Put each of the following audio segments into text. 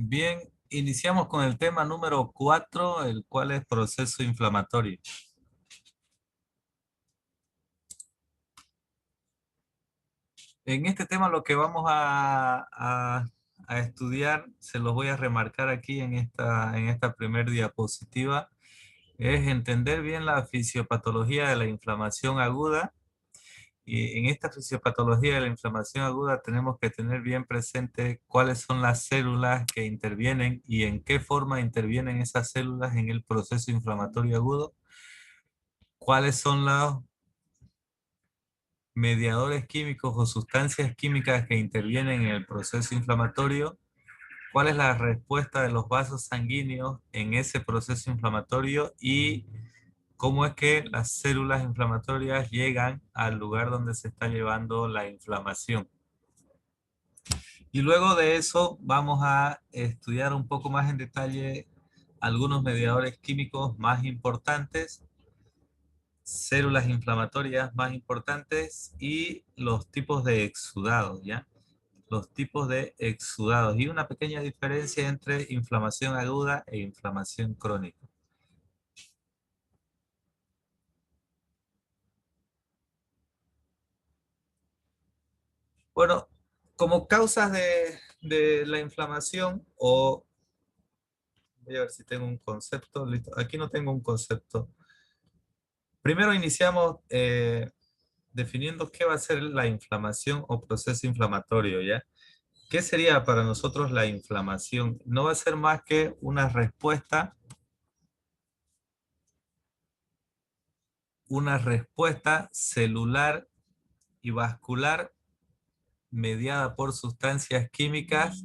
Bien, iniciamos con el tema número 4, el cual es proceso inflamatorio. En este tema lo que vamos a estudiar, se los voy a remarcar aquí en esta primer diapositiva, es entender bien la fisiopatología de la inflamación aguda. Y en esta fisiopatología de la inflamación aguda tenemos que tener bien presente cuáles son las células que intervienen y en qué forma intervienen esas células en el proceso inflamatorio agudo, cuáles son los mediadores químicos o sustancias químicas que intervienen en el proceso inflamatorio, cuál es la respuesta de los vasos sanguíneos en ese proceso inflamatorio y cómo es que las células inflamatorias llegan al lugar donde se está llevando la inflamación. Y luego de eso vamos a estudiar un poco más en detalle algunos mediadores químicos más importantes, células inflamatorias más importantes y los tipos de exudados, ¿ya? Los tipos de exudados y una pequeña diferencia entre inflamación aguda e inflamación crónica. Bueno, como causas de la inflamación, o voy a ver si tengo un concepto, listo, aquí no tengo un concepto. Primero iniciamos definiendo qué va a ser la inflamación o proceso inflamatorio, ¿ya? ¿Qué sería para nosotros la inflamación? No va a ser más que una respuesta celular y vascular mediada por sustancias químicas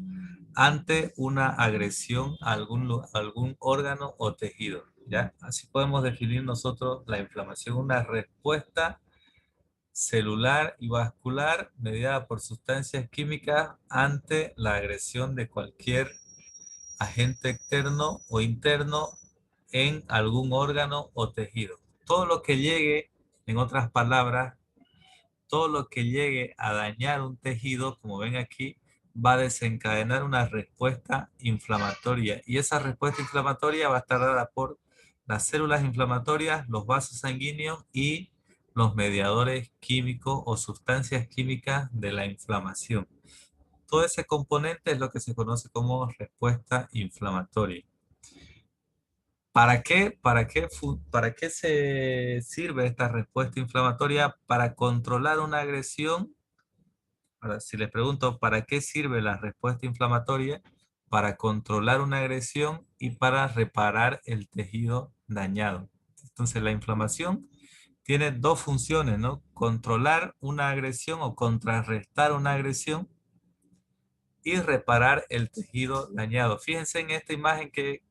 ante una agresión a algún órgano o tejido, ¿ya? Así podemos definir nosotros la inflamación, una respuesta celular y vascular mediada por sustancias químicas ante la agresión de cualquier agente externo o interno en algún órgano o tejido. Todo lo que llegue, en otras palabras, todo lo que llegue a dañar un tejido, como ven aquí, va a desencadenar una respuesta inflamatoria. Y esa respuesta inflamatoria va a estar dada por las células inflamatorias, los vasos sanguíneos y los mediadores químicos o sustancias químicas de la inflamación. Todo ese componente es lo que se conoce como respuesta inflamatoria. ¿Para qué se sirve esta respuesta inflamatoria? Para controlar una agresión. Ahora, si les pregunto, ¿para qué sirve la respuesta inflamatoria? Para controlar una agresión y para reparar el tejido dañado. Entonces, la inflamación tiene dos funciones, ¿no? Controlar una agresión o contrarrestar una agresión y reparar el tejido dañado. Fíjense en esta imagen que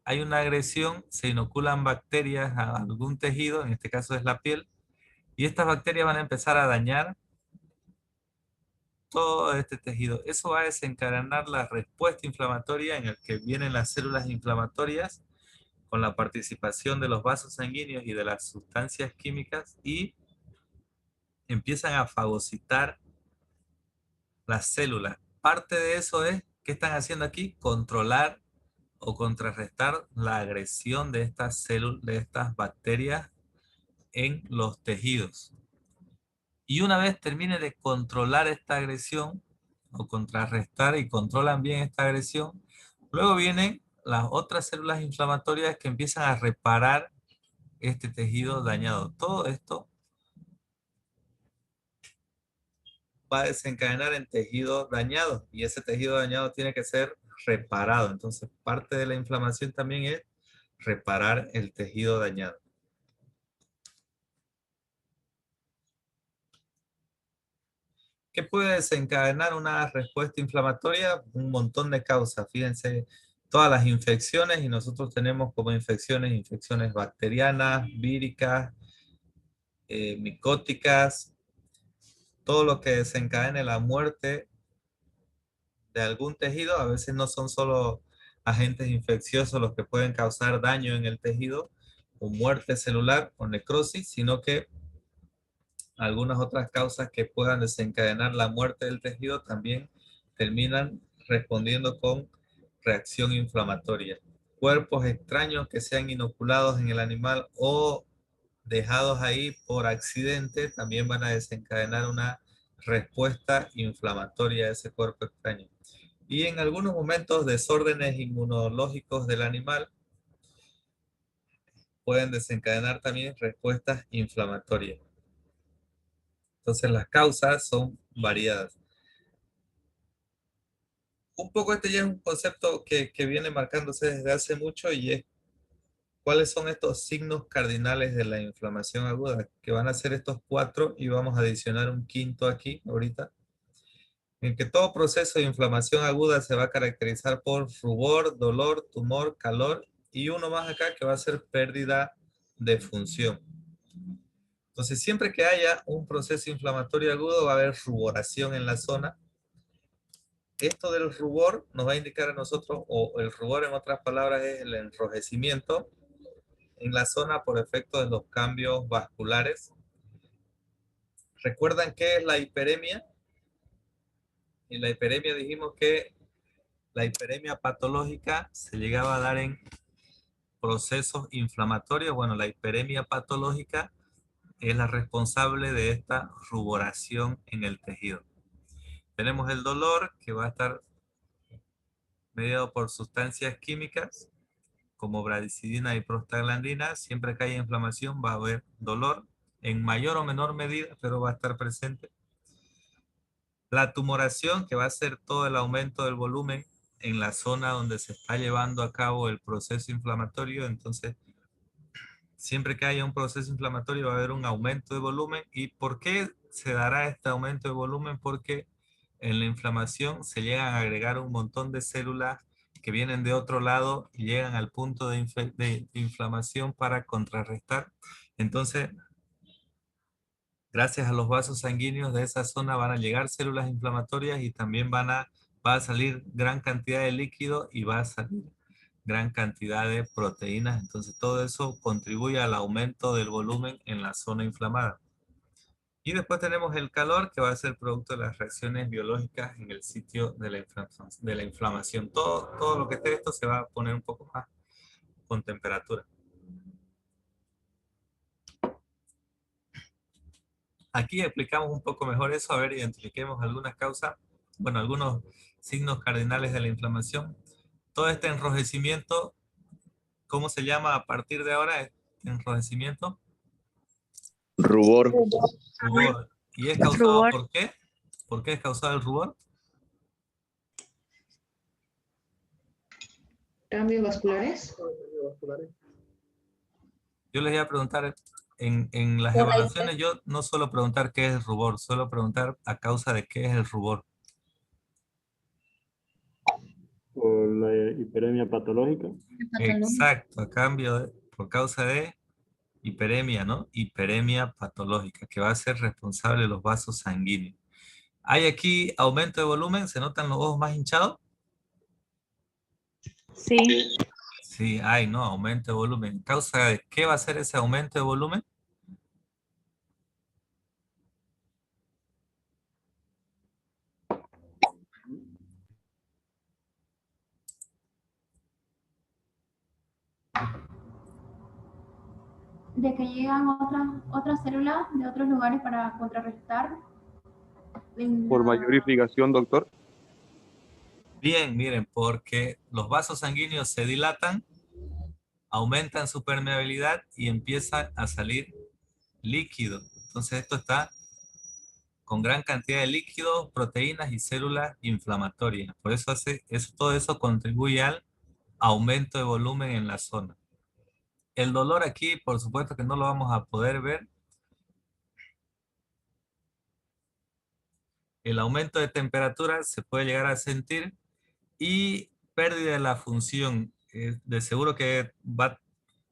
hay una agresión, se inoculan bacterias a algún tejido, en este caso es la piel, y estas bacterias van a empezar a dañar todo este tejido. Eso va a desencadenar la respuesta inflamatoria en el que vienen las células inflamatorias con la participación de los vasos sanguíneos y de las sustancias químicas y empiezan a fagocitar las células. Parte de eso es, ¿qué están haciendo aquí? Controlar o contrarrestar la agresión de estas células, de estas bacterias en los tejidos. Y una vez termine de controlar esta agresión o contrarrestar y controlan bien esta agresión, luego vienen las otras células inflamatorias que empiezan a reparar este tejido dañado. Todo esto va a desencadenar en tejido dañado y ese tejido dañado tiene que ser reparado. Entonces, parte de la inflamación también es reparar el tejido dañado. ¿Qué puede desencadenar una respuesta inflamatoria? Un montón de causas. Fíjense, todas las infecciones, y nosotros tenemos como infecciones bacterianas, víricas, micóticas, todo lo que desencadene la muerte de algún tejido. A veces no son solo agentes infecciosos los que pueden causar daño en el tejido, o muerte celular o necrosis, sino que algunas otras causas que puedan desencadenar la muerte del tejido también terminan respondiendo con reacción inflamatoria. Cuerpos extraños que sean inoculados en el animal o dejados ahí por accidente también van a desencadenar una respuesta inflamatoria a ese cuerpo extraño. Y en algunos momentos desórdenes inmunológicos del animal pueden desencadenar también respuestas inflamatorias. Entonces las causas son variadas. Un poco este ya es un concepto que viene marcándose desde hace mucho y es cuáles son estos signos cardinales de la inflamación aguda, que van a ser estos 4 y vamos a adicionar un quinto aquí ahorita, en que todo proceso de inflamación aguda se va a caracterizar por rubor, dolor, tumor, calor y uno más acá que va a ser pérdida de función. Entonces, siempre que haya un proceso inflamatorio agudo, va a haber ruboración en la zona. Esto del rubor nos va a indicar a nosotros, o el rubor en otras palabras es el enrojecimiento en la zona por efecto de los cambios vasculares. ¿Recuerdan qué es la hiperemia? En la hiperemia dijimos que la hiperemia patológica se llegaba a dar en procesos inflamatorios. Bueno, la hiperemia patológica es la responsable de esta ruboración en el tejido. Tenemos el dolor que va a estar mediado por sustancias químicas como bradicidina y prostaglandina. Siempre que haya inflamación va a haber dolor en mayor o menor medida, pero va a estar presente. La tumoración, que va a ser todo el aumento del volumen en la zona donde se está llevando a cabo el proceso inflamatorio. Entonces, siempre que haya un proceso inflamatorio va a haber un aumento de volumen. ¿Y por qué se dará este aumento de volumen? Porque en la inflamación se llegan a agregar un montón de células que vienen de otro lado y llegan al punto de inflamación para contrarrestar. Entonces, gracias a los vasos sanguíneos de esa zona van a llegar células inflamatorias y también va a salir gran cantidad de líquido y va a salir gran cantidad de proteínas. Entonces todo eso contribuye al aumento del volumen en la zona inflamada. Y después tenemos el calor, que va a ser producto de las reacciones biológicas en el sitio de la inflamación. Todo lo que esté esto se va a poner un poco más con temperatura. Aquí explicamos un poco mejor eso. A ver, identifiquemos algunas causas, bueno, algunos signos cardinales de la inflamación. Todo este enrojecimiento, ¿cómo se llama a partir de ahora? Este enrojecimiento. Rubor. Rubor. ¿Y es causado Rubor. por qué? ¿Por qué es causado el rubor? Cambios vasculares. Yo les iba a preguntar, en las evaluaciones yo no suelo preguntar qué es el rubor, suelo preguntar a causa de qué es el rubor. Por la hiperemia patológica. Exacto, por causa de hiperemia, ¿no? Hiperemia patológica, que va a ser responsable de los vasos sanguíneos. ¿Hay aquí aumento de volumen? ¿Se notan los ojos más hinchados? Sí. Sí, hay, ¿no? Aumento de volumen. ¿Causa de qué va a ser ese aumento de volumen? De que llegan otras células de otros lugares para contrarrestar. Por mayor irrigación, doctor. Bien, miren, porque los vasos sanguíneos se dilatan, aumentan su permeabilidad y empieza a salir líquido. Entonces esto está con gran cantidad de líquidos, proteínas y células inflamatorias. Por eso todo eso contribuye al aumento de volumen en la zona. El dolor aquí, por supuesto que no lo vamos a poder ver. El aumento de temperatura se puede llegar a sentir y pérdida de la función. De seguro que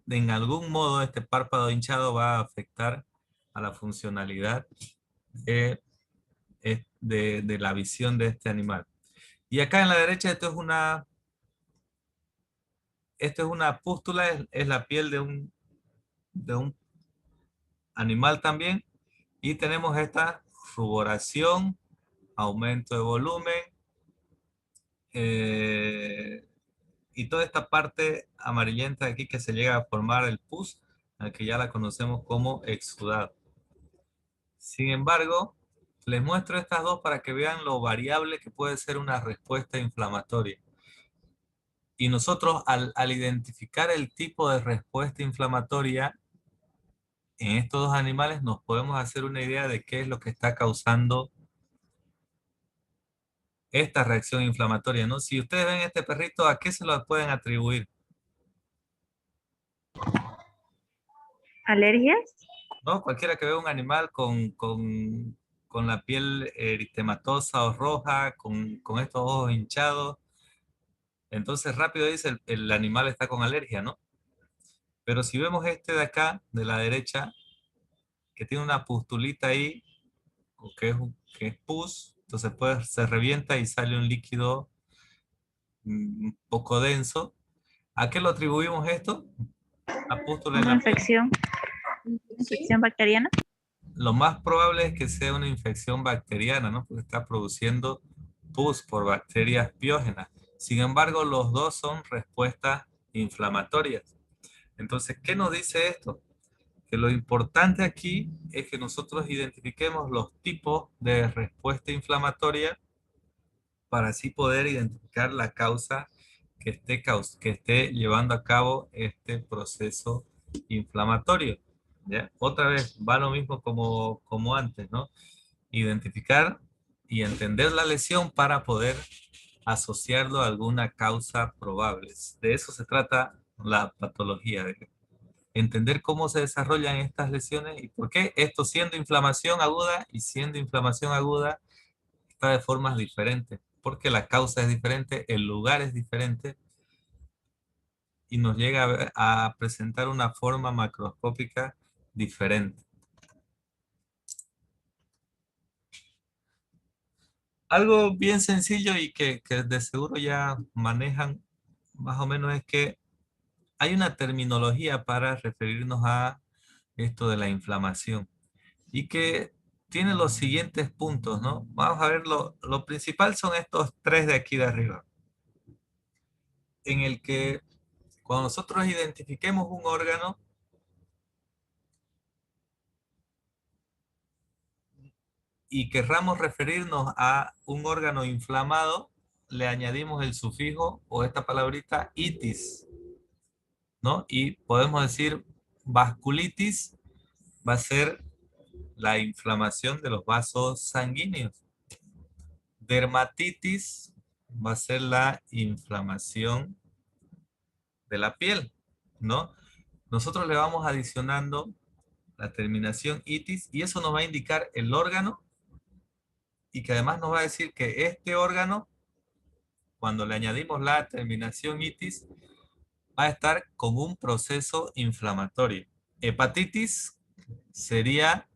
en algún modo este párpado hinchado va a afectar a la funcionalidad de la visión de este animal. Y acá en la derecha esto es una pústula, es la piel de un animal también. Y tenemos esta ruboración, aumento de volumen, y toda esta parte amarillenta de aquí que se llega a formar el pus, al que ya la conocemos como exudado. Sin embargo, les muestro estas dos para que vean lo variable que puede ser una respuesta inflamatoria. Y nosotros al identificar el tipo de respuesta inflamatoria en estos dos animales nos podemos hacer una idea de qué es lo que está causando esta reacción inflamatoria, ¿no? Si ustedes ven este perrito, ¿a qué se lo pueden atribuir? ¿Alergias? ¿No? Cualquiera que vea un animal con la piel eritematosa o roja, con estos ojos hinchados, entonces rápido dice el animal está con alergia, ¿no? Pero si vemos este de acá, de la derecha, que tiene una pustulita ahí, o que es pus, entonces pues se revienta y sale un líquido un poco denso. ¿A qué lo atribuimos esto? La pústula en ¿Una la piel. infección? ¿Infección bacteriana? Lo más probable es que sea una infección bacteriana, ¿no? Porque está produciendo pus por bacterias piógenas. Sin embargo, los dos son respuestas inflamatorias. Entonces, ¿qué nos dice esto? Que lo importante aquí es que nosotros identifiquemos los tipos de respuesta inflamatoria para así poder identificar la causa que esté llevando a cabo este proceso inflamatorio. ¿Ya? Otra vez, va lo mismo como antes, ¿no? Identificar y entender la lesión para poder asociarlo a alguna causa probable. De eso se trata la patología, de entender cómo se desarrollan estas lesiones y por qué esto siendo inflamación aguda y siendo inflamación aguda está de formas diferentes, porque la causa es diferente, el lugar es diferente y nos llega a presentar una forma macroscópica diferente. Algo bien sencillo y que de seguro ya manejan más o menos es que hay una terminología para referirnos a esto de la inflamación y que tiene los siguientes puntos, ¿no? Vamos a ver, lo principal son estos tres de aquí de arriba, en el que cuando nosotros identifiquemos un órgano, y querramos referirnos a un órgano inflamado, le añadimos el sufijo o esta palabrita itis, ¿no? Y podemos decir vasculitis va a ser la inflamación de los vasos sanguíneos. Dermatitis va a ser la inflamación de la piel, ¿no? Nosotros le vamos adicionando la terminación itis y eso nos va a indicar el órgano y que además nos va a decir que este órgano, cuando le añadimos la terminación itis, va a estar con un proceso inflamatorio. Hepatitis sería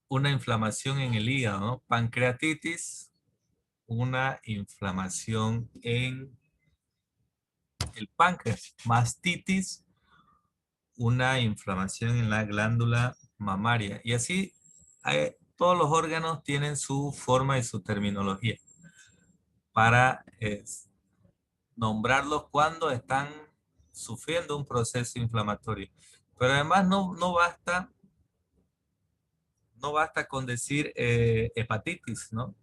una inflamación en el hígado, ¿no? Pancreatitis, una inflamación en el páncreas. Mastitis, una inflamación en la glándula mamaria. Y así todos los órganos tienen su forma y su terminología para nombrarlos cuando están sufriendo un proceso inflamatorio. Pero además no basta con decir hepatitis, ¿no?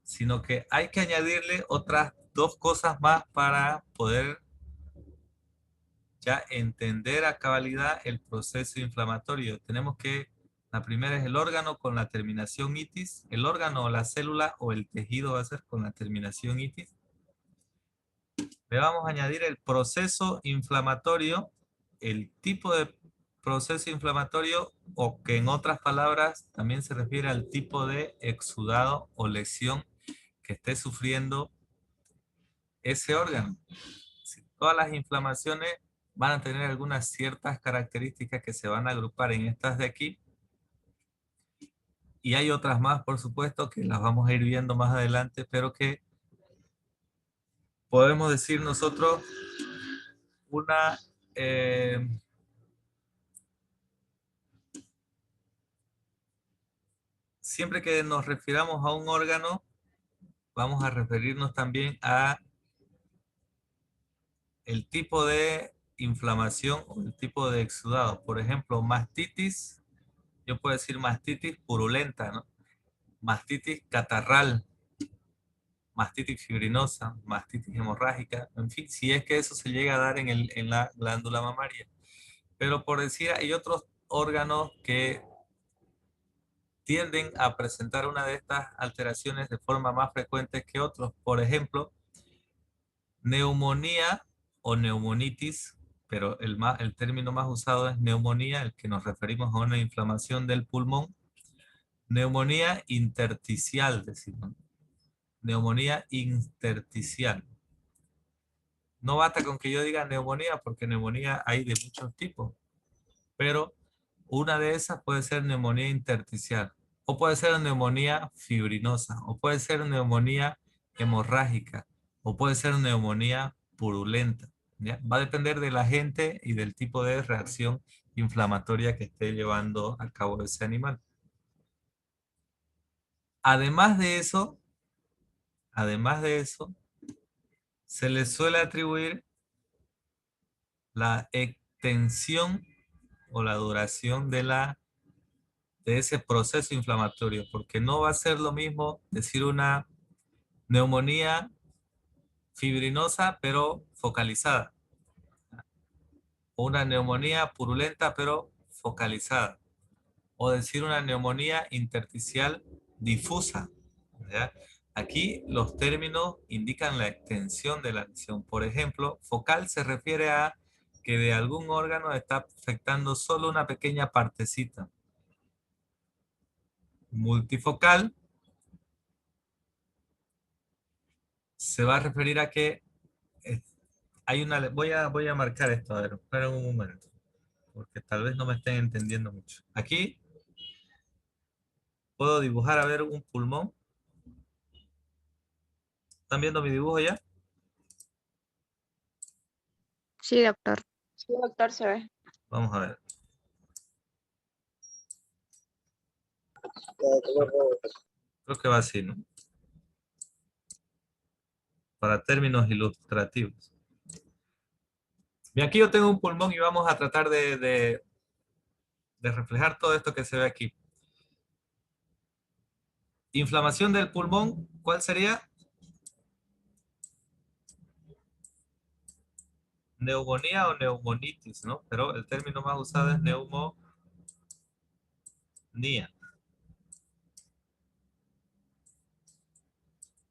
Sino que hay que añadirle otras dos cosas más para poder ya entender a cabalidad el proceso inflamatorio. La primera es el órgano con la terminación itis, el órgano o la célula o el tejido va a ser con la terminación itis. Le vamos a añadir el proceso inflamatorio, el tipo de proceso inflamatorio o que en otras palabras también se refiere al tipo de exudado o lesión que esté sufriendo ese órgano. Todas las inflamaciones van a tener algunas ciertas características que se van a agrupar en estas de aquí. Y hay otras más, por supuesto, que las vamos a ir viendo más adelante, pero que podemos decir nosotros una... siempre que nos refiramos a un órgano, vamos a referirnos también a el tipo de inflamación o el tipo de exudado. Por ejemplo, mastitis, yo puedo decir mastitis purulenta, ¿no? Mastitis catarral, mastitis fibrinosa, mastitis hemorrágica, en fin, si es que eso se llega a dar en la glándula mamaria. Pero por decir, hay otros órganos que tienden a presentar una de estas alteraciones de forma más frecuente que otros. Por ejemplo, neumonía o neumonitis, pero el término más usado es neumonía, el que nos referimos a una inflamación del pulmón. Neumonía intersticial, decimos. Neumonía intersticial. No basta con que yo diga neumonía, porque neumonía hay de muchos tipos, pero una de esas puede ser neumonía intersticial, o puede ser neumonía fibrinosa, o puede ser neumonía hemorrágica, o puede ser neumonía purulenta. ¿Ya? Va a depender del agente y del tipo de reacción inflamatoria que esté llevando a cabo ese animal. Además de eso, se le suele atribuir la extensión o la duración de ese proceso inflamatorio, porque no va a ser lo mismo decir una neumonía fibrinosa pero focalizada, o una neumonía purulenta pero focalizada, o decir una neumonía intersticial difusa, ¿ya? Aquí los términos indican la extensión de la lesión. Por ejemplo, focal se refiere a que de algún órgano está afectando solo una pequeña partecita. Multifocal se va a referir a que hay una... Voy a marcar esto, a ver, esperen un momento, porque tal vez no me estén entendiendo mucho. Aquí puedo dibujar, a ver, un pulmón. ¿Están viendo mi dibujo ya? Sí, doctor. Sí, doctor, se ve. Vamos a ver. Creo que va así, ¿no? Para términos ilustrativos. Bien, aquí yo tengo un pulmón y vamos a tratar de reflejar todo esto que se ve aquí. Inflamación del pulmón, ¿cuál sería? Neumonía o neumonitis, ¿no? Pero el término más usado es neumonía.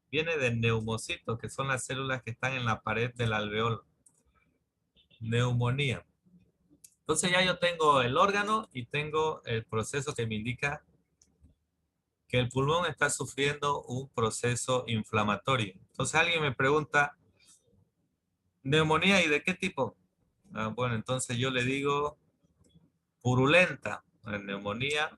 Viene de neumocitos, que son las células que están en la pared del alveolo. Neumonía. Entonces ya yo tengo el órgano y tengo el proceso que me indica que el pulmón está sufriendo un proceso inflamatorio. Entonces alguien me pregunta, ¿neumonía y de qué tipo? Bueno, entonces yo le digo purulenta. Neumonía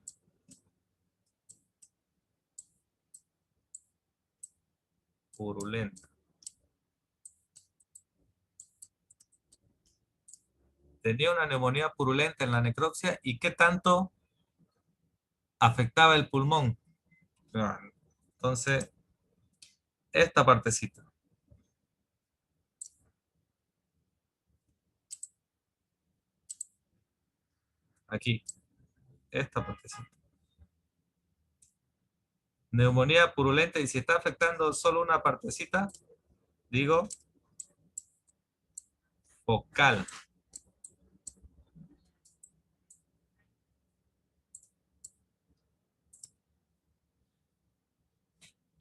purulenta. Tenía una neumonía purulenta en la necropsia y ¿qué tanto afectaba el pulmón? Entonces, esta partecita. Aquí, esta partecita. Neumonía purulenta, y si está afectando solo una partecita, digo focal.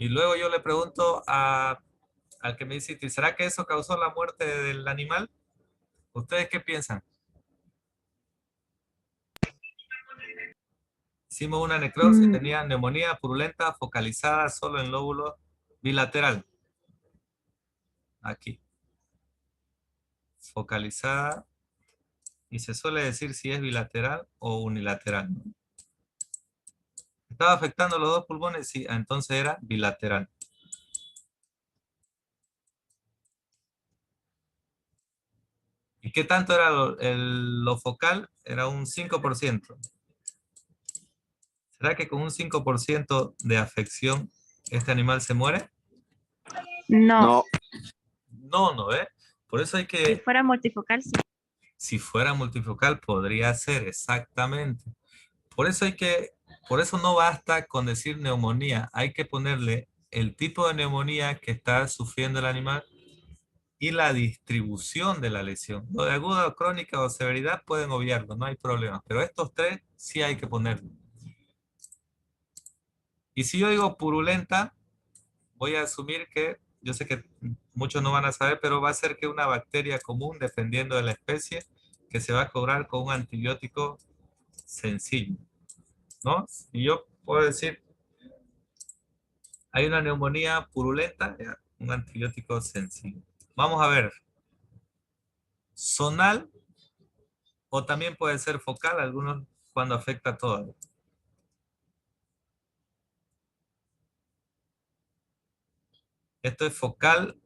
Y luego yo le pregunto al que me dice, ¿será que eso causó la muerte del animal? ¿Ustedes qué piensan? Hicimos una necropsia, tenía neumonía purulenta focalizada solo en lóbulo bilateral. Aquí. Focalizada. Y se suele decir si es bilateral o unilateral. ¿Estaba afectando los dos pulmones? Sí, entonces era bilateral. ¿Y qué tanto era lo focal? Era un 5%. ¿Será que con un 5% de afección este animal se muere? No. No, ¿ves? Por eso hay Si que, fuera multifocal, sí. si fuera multifocal, podría ser, exactamente. Por eso no basta con decir neumonía, hay que ponerle el tipo de neumonía que está sufriendo el animal y la distribución de la lesión. Lo de aguda, crónica o severidad pueden obviarlo, no hay problema, pero estos tres sí hay que ponerlo. Y si yo digo purulenta, voy a asumir que, yo sé que muchos no van a saber, pero va a ser que una bacteria común, dependiendo de la especie, que se va a cobrar con un antibiótico sencillo, ¿no? Y yo puedo decir, hay una neumonía purulenta, ya, un antibiótico sencillo. Vamos a ver, zonal o también puede ser focal, algunos cuando afecta a todo. Esto es focal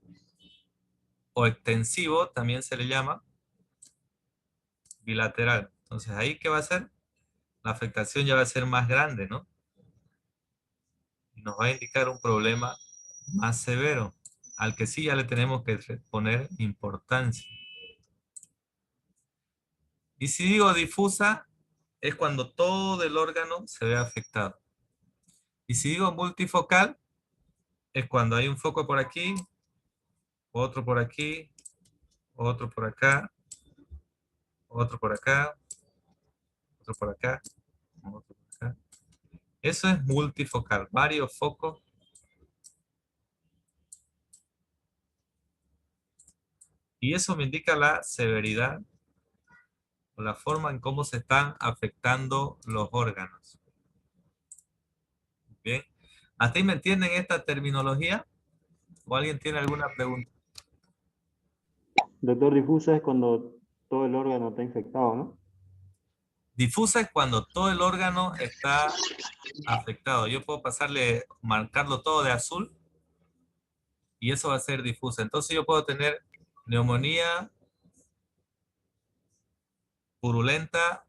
o extensivo, también se le llama bilateral. Entonces, ¿ahí qué va a ser? La afectación ya va a ser más grande, ¿no? Y nos va a indicar un problema más severo, al que sí ya le tenemos que poner importancia. Y si digo difusa, es cuando todo el órgano se ve afectado. Y si digo multifocal, es cuando hay un foco por aquí, otro por aquí, otro por acá, otro por acá, otro por acá, otro por acá. Eso es multifocal, varios focos. Y eso me indica la severidad o la forma en cómo se están afectando los órganos. Bien. ¿Hasta ahí me entienden esta terminología? ¿O alguien tiene alguna pregunta? Doctor, difusa es cuando todo el órgano está infectado, ¿no? Difusa es cuando todo el órgano está afectado. Yo puedo pasarle, marcarlo todo de azul y eso va a ser difusa. Entonces yo puedo tener neumonía purulenta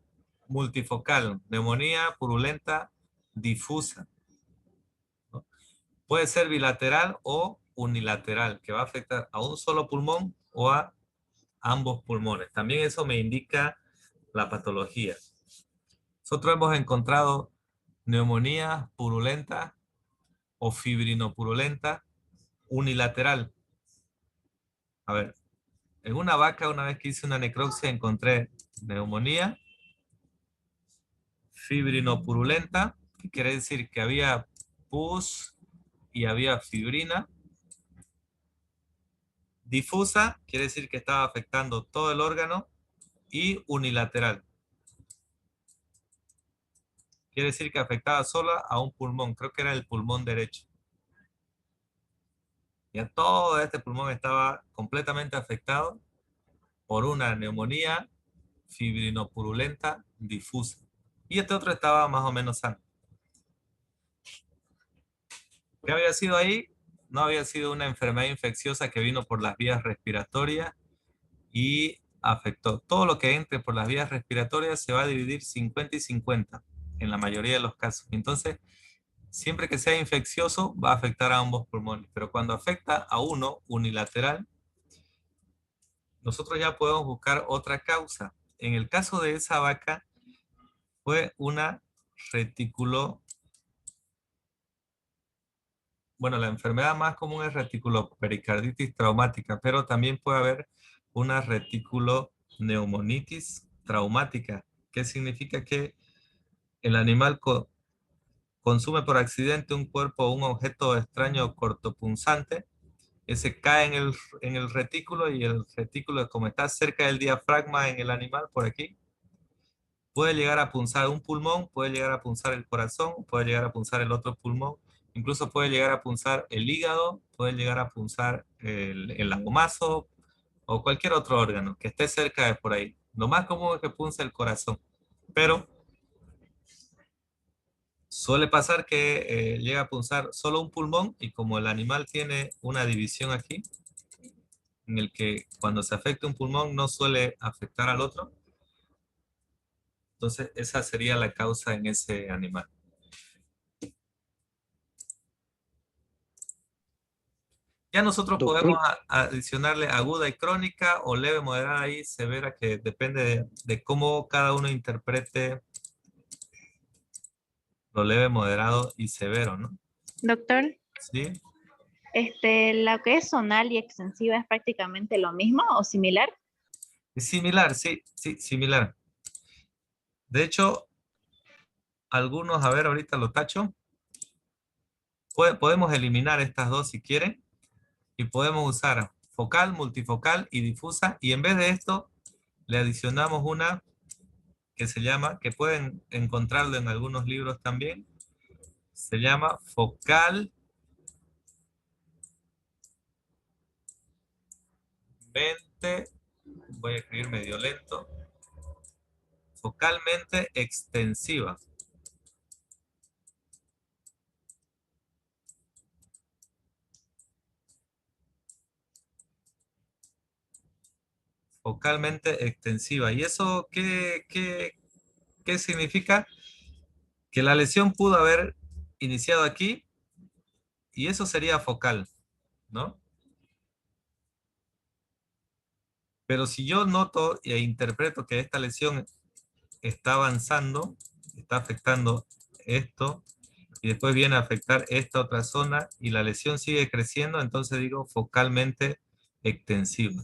multifocal, neumonía purulenta difusa, ¿no? Puede ser bilateral o unilateral, que va a afectar a un solo pulmón o a ambos pulmones. También eso me indica la patología. Nosotros hemos encontrado neumonía purulenta o fibrinopurulenta unilateral. A ver, en una vaca, una vez que hice una necropsia, encontré neumonía fibrinopurulenta, que quiere decir que había pus y había fibrina. Difusa, quiere decir que estaba afectando todo el órgano. Y unilateral, quiere decir que afectaba solo a un pulmón, creo que era el pulmón derecho. Ya todo este pulmón estaba completamente afectado por una neumonía fibrinopurulenta difusa. Y este otro estaba más o menos sano. ¿Qué había sido ahí? No había sido una enfermedad infecciosa que vino por las vías respiratorias y afectó. Todo lo que entre por las vías respiratorias se va a dividir 50 y 50 en la mayoría de los casos. Entonces, siempre que sea infeccioso va a afectar a ambos pulmones. Pero cuando afecta a uno unilateral, nosotros ya podemos buscar otra causa. En el caso de esa vaca, fue una retículo. Bueno, la enfermedad más común es reticulopericarditis traumática, pero también puede haber una reticuloneumonitis traumática, que significa que el animal consume por accidente un cuerpo o un objeto extraño cortopunzante, ese cae en el retículo y el retículo, como está cerca del diafragma en el animal, por aquí, puede llegar a punzar un pulmón, puede llegar a punzar el corazón, puede llegar a punzar el otro pulmón, incluso puede llegar a punzar el hígado, puede llegar a punzar el agomazo o cualquier otro órgano que esté cerca de por ahí. Lo más común es que punce el corazón, pero suele pasar que llega a punzar solo un pulmón y como el animal tiene una división aquí, en el que cuando se afecta un pulmón no suele afectar al otro, entonces esa sería la causa en ese animal. Ya nosotros podemos Doctor, adicionarle aguda y crónica o leve, moderada y severa, que depende de cómo cada uno interprete lo leve, moderado y severo, ¿no? Doctor, ¿Sí? ¿lo que es zonal y extensiva es prácticamente lo mismo o similar? Es similar, sí, sí, similar. De hecho, algunos, a ver, ahorita lo tacho. Podemos eliminar estas dos si quieren y podemos usar focal, multifocal y difusa. Y en vez de esto, le adicionamos una que se llama, que pueden encontrarlo en algunos libros también, se llama focalmente, voy a escribir medio lento, focalmente extensiva. Focalmente extensiva. ¿Y eso qué significa? Que la lesión pudo haber iniciado aquí y eso sería focal, ¿no? Pero si yo noto e interpreto que esta lesión está avanzando, está afectando esto, y después viene a afectar esta otra zona, y la lesión sigue creciendo, entonces digo focalmente extensiva.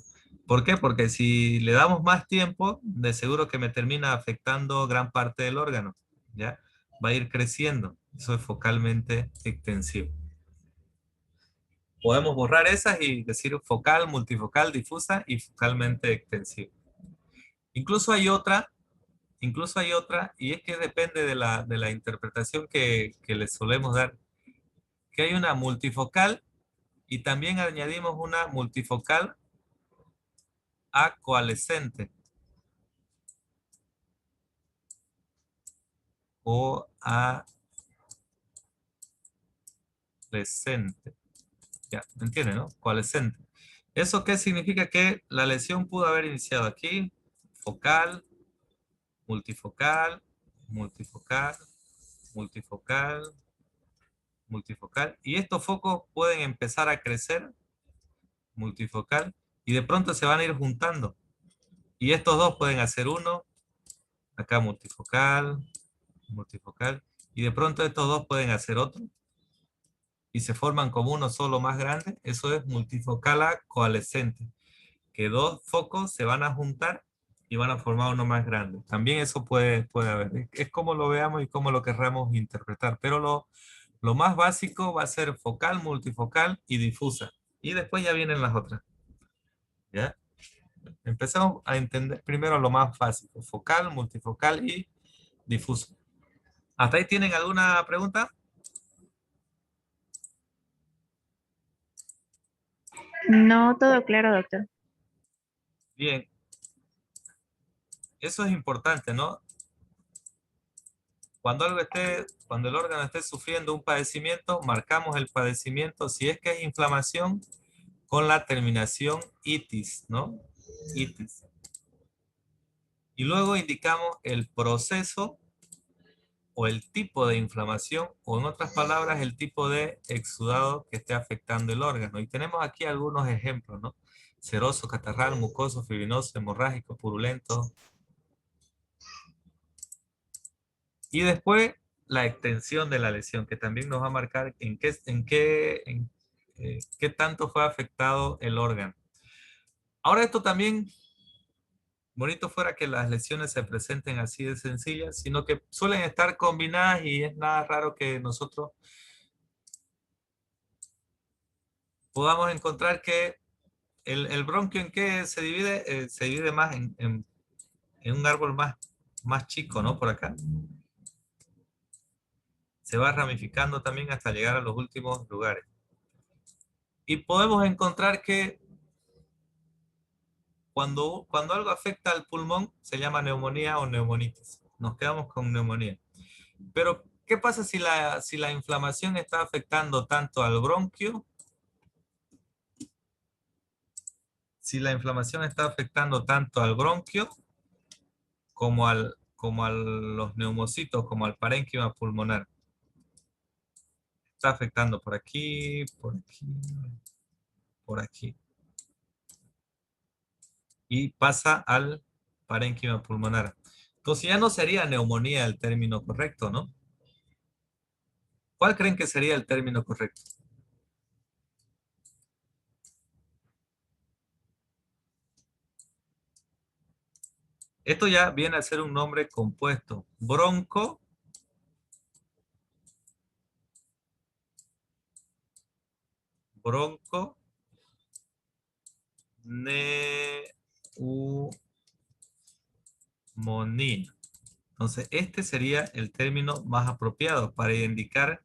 ¿Por qué? Porque si le damos más tiempo, de seguro que me termina afectando gran parte del órgano, ¿ya? Va a ir creciendo. Eso es focalmente extensivo. Podemos borrar esas y decir focal, multifocal, difusa y focalmente extensiva. Incluso hay otra, y es que depende de la interpretación que le solemos dar, que hay una multifocal y también añadimos una multifocal acoalescente o alescente. Ya, ¿me entienden, no? Coalescente. ¿Eso qué significa? Que la lesión pudo haber iniciado aquí, focal, multifocal, multifocal, multifocal, multifocal. Y estos focos pueden empezar a crecer, multifocal, y de pronto se van a ir juntando. Y estos dos pueden hacer uno, acá multifocal, multifocal, y de pronto estos dos pueden hacer otro, y se forman como uno solo más grande. Eso es multifocal coalescente, que dos focos se van a juntar y van a formar uno más grande. También eso puede haber. Es como lo veamos y como lo querramos interpretar, pero lo más básico va a ser focal, multifocal y difusa. Y después ya vienen las otras. ¿Ya? Empezamos a entender primero lo más básico, focal, multifocal y difuso. ¿Hasta ahí tienen alguna pregunta? No, todo claro, doctor. Bien, eso es importante, ¿no? Cuando el órgano esté sufriendo un padecimiento, marcamos el padecimiento, si es que es inflamación, con la terminación itis, ¿no? Itis. Y luego indicamos el proceso o el tipo de inflamación, o en otras palabras, el tipo de exudado que esté afectando el órgano. Y tenemos aquí algunos ejemplos, ¿no? Seroso, catarral, mucoso, fibrinoso, hemorrágico, purulento. Y después la extensión de la lesión, que también nos va a marcar qué tanto fue afectado el órgano. Ahora esto también, bonito fuera que las lesiones se presenten así de sencillas, sino que suelen estar combinadas y es nada raro que nosotros podamos encontrar que el bronquio en qué se divide más en un árbol más chico, ¿no? Por acá. Se va ramificando también hasta llegar a los últimos lugares. Y podemos encontrar que cuando algo afecta al pulmón, se llama neumonía o neumonitis. Nos quedamos con neumonía. Pero, ¿qué pasa si la inflamación está afectando tanto al bronquio? Si la inflamación está afectando tanto al bronquio como a los neumocitos, como al parénquima pulmonar. Está afectando por aquí, por aquí. por aquí. Y pasa al parénquima pulmonar. Entonces ya no sería neumonía el término correcto, ¿no? ¿Cuál creen que sería el término correcto? Esto ya viene a ser un nombre compuesto. Bronco, neumonía. Entonces, este sería el término más apropiado para indicar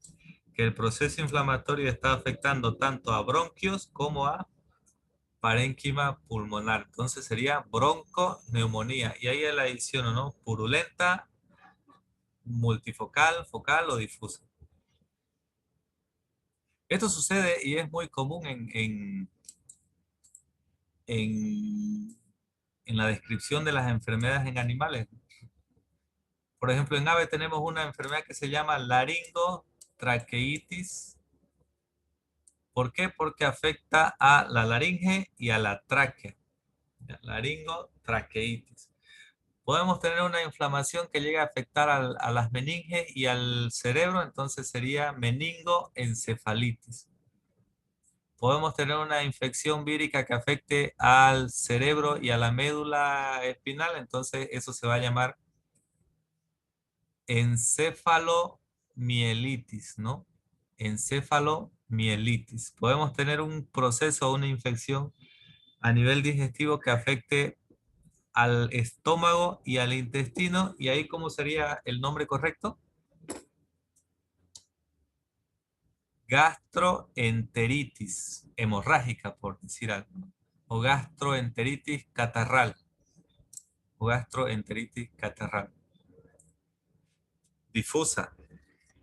que el proceso inflamatorio está afectando tanto a bronquios como a parénquima pulmonar. Entonces sería bronconeumonía. Y ahí la adiciono, ¿no? Purulenta, multifocal, focal o difusa. Esto sucede y es muy común en la descripción de las enfermedades en animales. Por ejemplo, en ave tenemos una enfermedad que se llama laringotraqueitis. ¿Por qué? Porque afecta a la laringe y a la tráquea. Laringotraqueitis. Podemos tener una inflamación que llega a afectar a las meninges y al cerebro, entonces sería meningoencefalitis. Podemos tener una infección vírica que afecte al cerebro y a la médula espinal, entonces eso se va a llamar encefalomielitis, ¿no? Encefalomielitis. Podemos tener un proceso o una infección a nivel digestivo que afecte al estómago y al intestino, y ahí ¿cómo sería el nombre correcto? Gastroenteritis hemorrágica, por decir algo, o gastroenteritis catarral, o gastroenteritis catarral. Difusa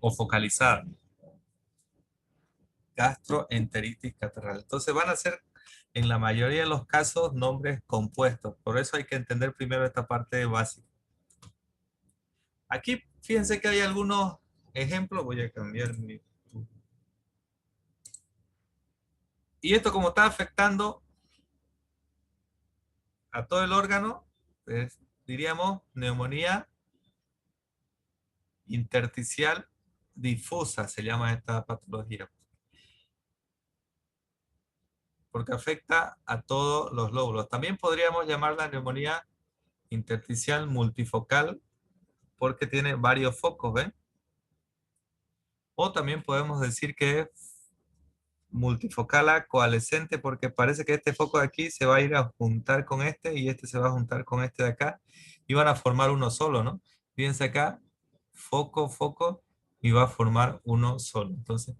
o focalizada. Gastroenteritis catarral. Entonces van a ser en la mayoría de los casos nombres compuestos. Por eso hay que entender primero esta parte básica. Aquí fíjense que hay algunos ejemplos. Voy a cambiar mi... Y esto como está afectando a todo el órgano, pues, diríamos neumonía intersticial difusa, se llama esta patología. Porque afecta a todos los lóbulos. También podríamos llamarla neumonía intersticial multifocal, porque tiene varios focos, ¿ven? O también podemos decir que es multifocal coalescente, porque parece que este foco de aquí se va a ir a juntar con este, y este se va a juntar con este de acá, y van a formar uno solo, ¿no? Fíjense acá, foco, foco, y va a formar uno solo. Entonces,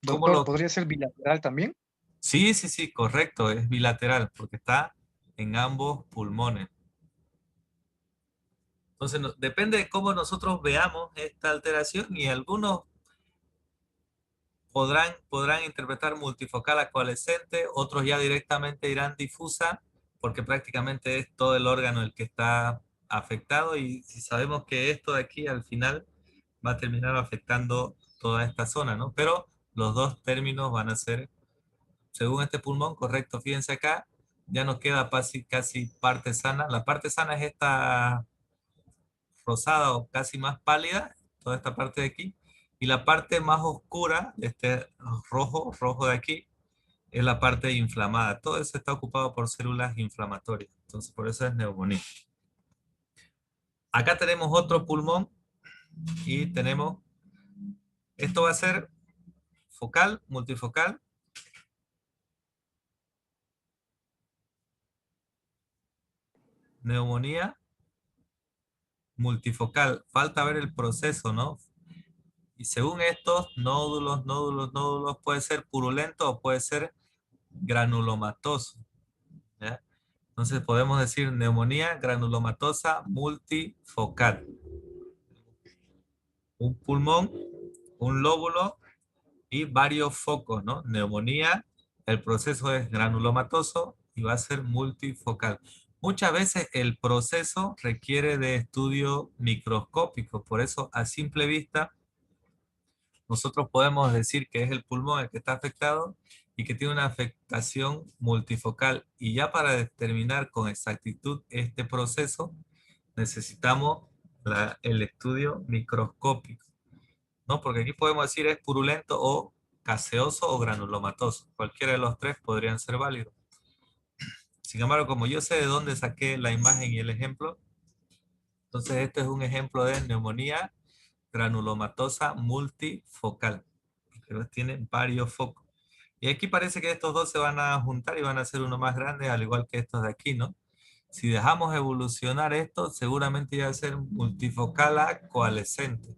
¿cómo Doctor, lo...? ¿podría ser bilateral también? Sí, sí, sí, correcto, es bilateral, porque está en ambos pulmones. Entonces, depende de cómo nosotros veamos esta alteración, y algunos podrán interpretar multifocal coalescente, otros ya directamente irán difusa, porque prácticamente es todo el órgano el que está afectado, y si sabemos que esto de aquí al final va a terminar afectando toda esta zona, ¿no? Pero los dos términos van a ser, según este pulmón, correcto. Fíjense acá, ya nos queda casi parte sana. La parte sana es esta rosada o casi más pálida, toda esta parte de aquí. Y la parte más oscura, este rojo de aquí, es la parte inflamada. Todo eso está ocupado por células inflamatorias. Entonces, por eso es neumonía. Acá tenemos otro pulmón y tenemos, esto va a ser focal, multifocal. Neumonía multifocal. Falta ver el proceso, ¿no? Y según estos nódulos, puede ser purulento o puede ser granulomatoso, ¿ya? Entonces podemos decir neumonía granulomatosa multifocal. Un pulmón, un lóbulo y varios focos, ¿no? Neumonía, el proceso es granulomatoso y va a ser multifocal. Muchas veces el proceso requiere de estudio microscópico, por eso a simple vista nosotros podemos decir que es el pulmón el que está afectado y que tiene una afectación multifocal. Y ya para determinar con exactitud este proceso, necesitamos el estudio microscópico, ¿no? Porque aquí podemos decir es purulento o gaseoso o granulomatoso. Cualquiera de los tres podrían ser válidos. Sin embargo, como yo sé de dónde saqué la imagen y el ejemplo, entonces este es un ejemplo de neumonía granulomatosa multifocal. Pero tiene varios focos. Y aquí parece que estos dos se van a juntar y van a hacer uno más grande, al igual que estos de aquí, ¿no? Si dejamos evolucionar esto, seguramente ya va a ser multifocal a coalescente.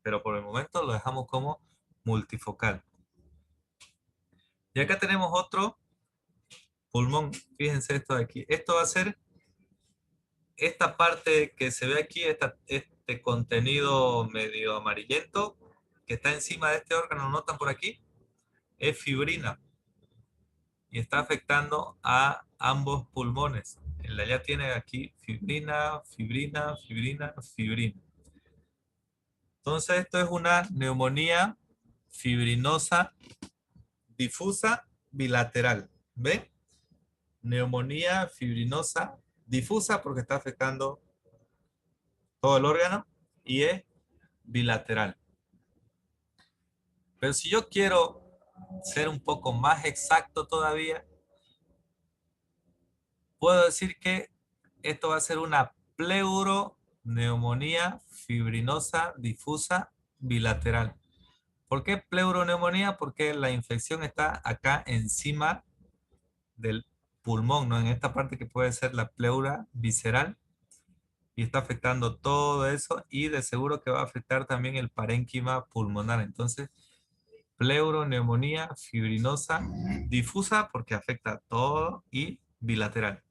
Pero por el momento lo dejamos como multifocal. Y acá tenemos otro pulmón. Fíjense esto de aquí. Esto va a ser esta parte que se ve aquí, este contenido medio amarillento que está encima de este órgano, ¿lo notan por aquí? Es fibrina. Y está afectando a ambos pulmones. El de allá tiene aquí fibrina, fibrina, fibrina, fibrina. Entonces esto es una neumonía fibrinosa difusa bilateral. ¿Ven? Neumonía fibrinosa difusa porque está afectando todo el órgano y es bilateral. Pero si yo quiero ser un poco más exacto todavía, puedo decir que esto va a ser una pleuroneumonía fibrinosa difusa bilateral. ¿Por qué pleuroneumonía? Porque la infección está acá encima del pulmón, ¿no? En esta parte que puede ser la pleura visceral y está afectando todo eso y de seguro que va a afectar también el parénquima pulmonar. Entonces, pleuroneumonía fibrinosa difusa porque afecta todo y bilateral.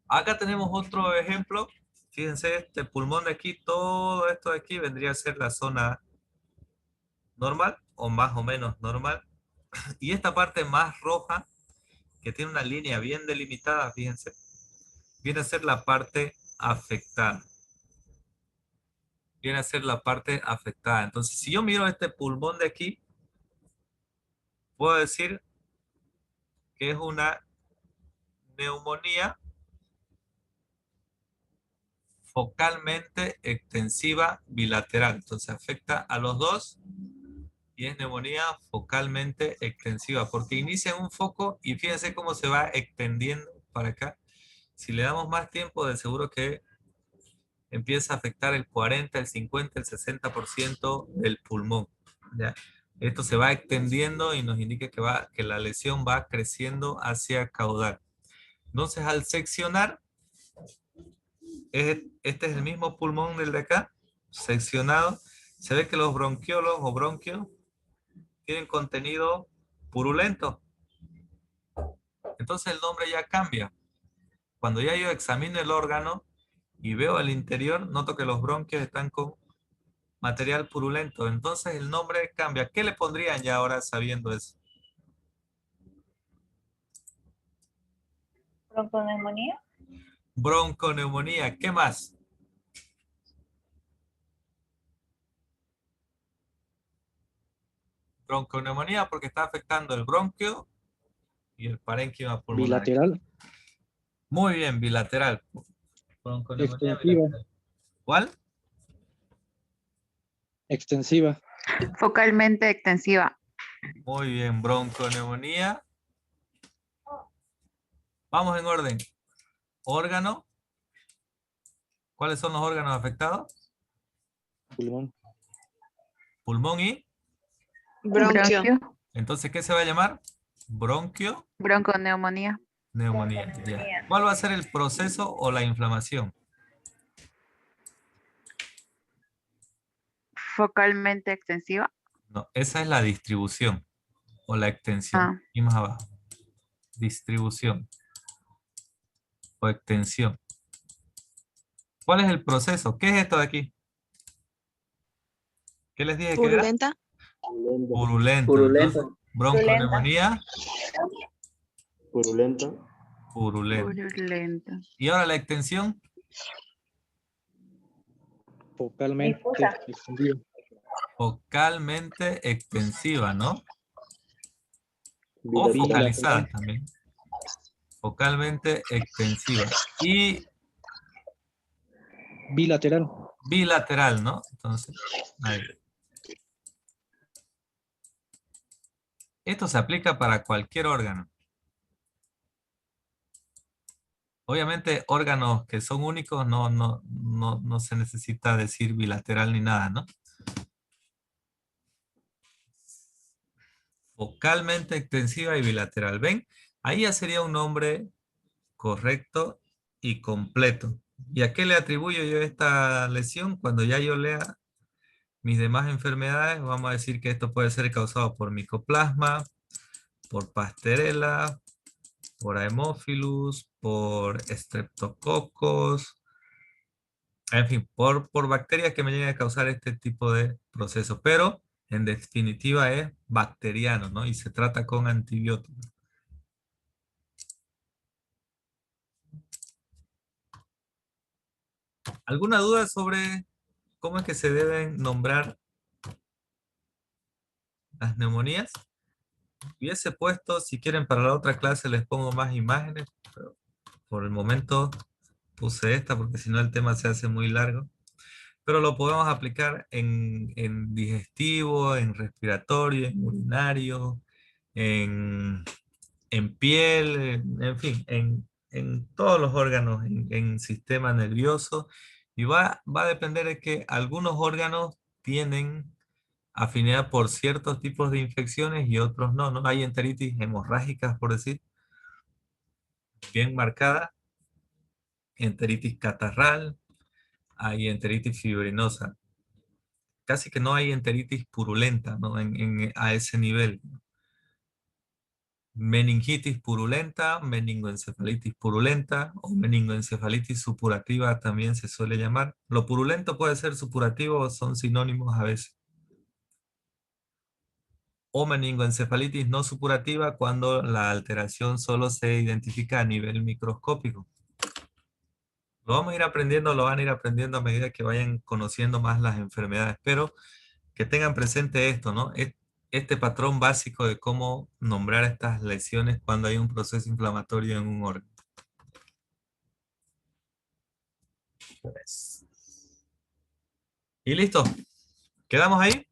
Acá tenemos otro ejemplo. Fíjense, este pulmón de aquí, todo esto de aquí vendría a ser la zona normal o más o menos normal. Y esta parte más roja, que tiene una línea bien delimitada, fíjense, viene a ser la parte afectada. Viene a ser la parte afectada. Entonces, si yo miro este pulmón de aquí, puedo decir que es una neumonía focalmente extensiva bilateral. Entonces afecta a los dos y es neumonía focalmente extensiva porque inicia en un foco y fíjense cómo se va extendiendo para acá. Si le damos más tiempo, de seguro que empieza a afectar el 40, el 50, el 60% del pulmón. ¿Ya? Esto se va extendiendo y nos indica que la lesión va creciendo hacia caudal. Entonces, al seccionar, este es el mismo pulmón del de acá, seccionado. Se ve que los bronquiolos o bronquios tienen contenido purulento. Entonces el nombre ya cambia. Cuando ya yo examino el órgano y veo el interior, noto que los bronquios están con material purulento. Entonces el nombre cambia. ¿Qué le pondrían ya ahora sabiendo eso? Bronconeumonía. Bronconeumonía. ¿Qué más? Bronconeumonía porque está afectando el bronquio y el parénquima pulmonar. Bilateral. Muy bien, bilateral. Bronconeumonía Extensiva. bilateral. ¿Cuál? Extensiva. Focalmente extensiva. Muy bien, bronconeumonía. Vamos en orden. Órgano. ¿Cuáles son los órganos afectados? Pulmón. Pulmón y. Bronquio. Entonces, ¿qué se va a llamar? Bronquio. Bronconeumonía. Neumonía. Ya. ¿Cuál va a ser el proceso o la inflamación? Focalmente extensiva. No, esa es la distribución o la extensión. Ah. Y más abajo. Distribución o extensión. ¿Cuál es el proceso? ¿Qué es esto de aquí? ¿Qué les dije que era? Purulenta. Purulento. Purulento. Entonces, bronconeumonía. Purulento. Purulento. Purulento. ¿Y ahora la extensión? Focalmente Difusa. extensiva. Focalmente extensiva, ¿no? O Bilateral. focalizada también. Focalmente extensiva. Y Bilateral. bilateral, ¿no? Entonces, ahí. Esto se aplica para cualquier órgano. Obviamente, órganos que son únicos no se necesita decir bilateral ni nada, ¿no? Focalmente extensiva y bilateral. ¿Ven? Ahí ya sería un nombre correcto y completo. ¿Y a qué le atribuyo yo esta lesión? Cuando ya yo lea mis demás enfermedades, vamos a decir que esto puede ser causado por micoplasma, por pasτερela, por Haemophilus, por streptococos, en fin, por bacterias que me lleguen a causar este tipo de procesos. Pero en definitiva es bacteriano, ¿no? Y se trata con antibióticos. ¿Alguna duda sobre cómo es que se deben nombrar las neumonías? Hubiese puesto, si quieren para la otra clase les pongo más imágenes, pero por el momento puse esta porque si no el tema se hace muy largo. Pero lo podemos aplicar en digestivo, en respiratorio, en urinario, en piel, en fin, en todos los órganos, en sistema nervioso. Y va a depender de que algunos órganos tienen afinidad por ciertos tipos de infecciones y otros no, ¿no? Hay enteritis hemorrágicas, por decir, bien marcada, enteritis catarral, hay enteritis fibrinosa. Casi que no hay enteritis purulenta, ¿no? A ese nivel. Meningitis purulenta, meningoencefalitis purulenta o meningoencefalitis supurativa también se suele llamar. Lo purulento puede ser supurativo, son sinónimos a veces. O meningoencefalitis no supurativa cuando la alteración solo se identifica a nivel microscópico. Lo vamos a ir aprendiendo, lo van a ir aprendiendo a medida que vayan conociendo más las enfermedades, pero que tengan presente esto, ¿no? Este patrón básico de cómo nombrar estas lesiones cuando hay un proceso inflamatorio en un órgano. Y listo. ¿Quedamos ahí?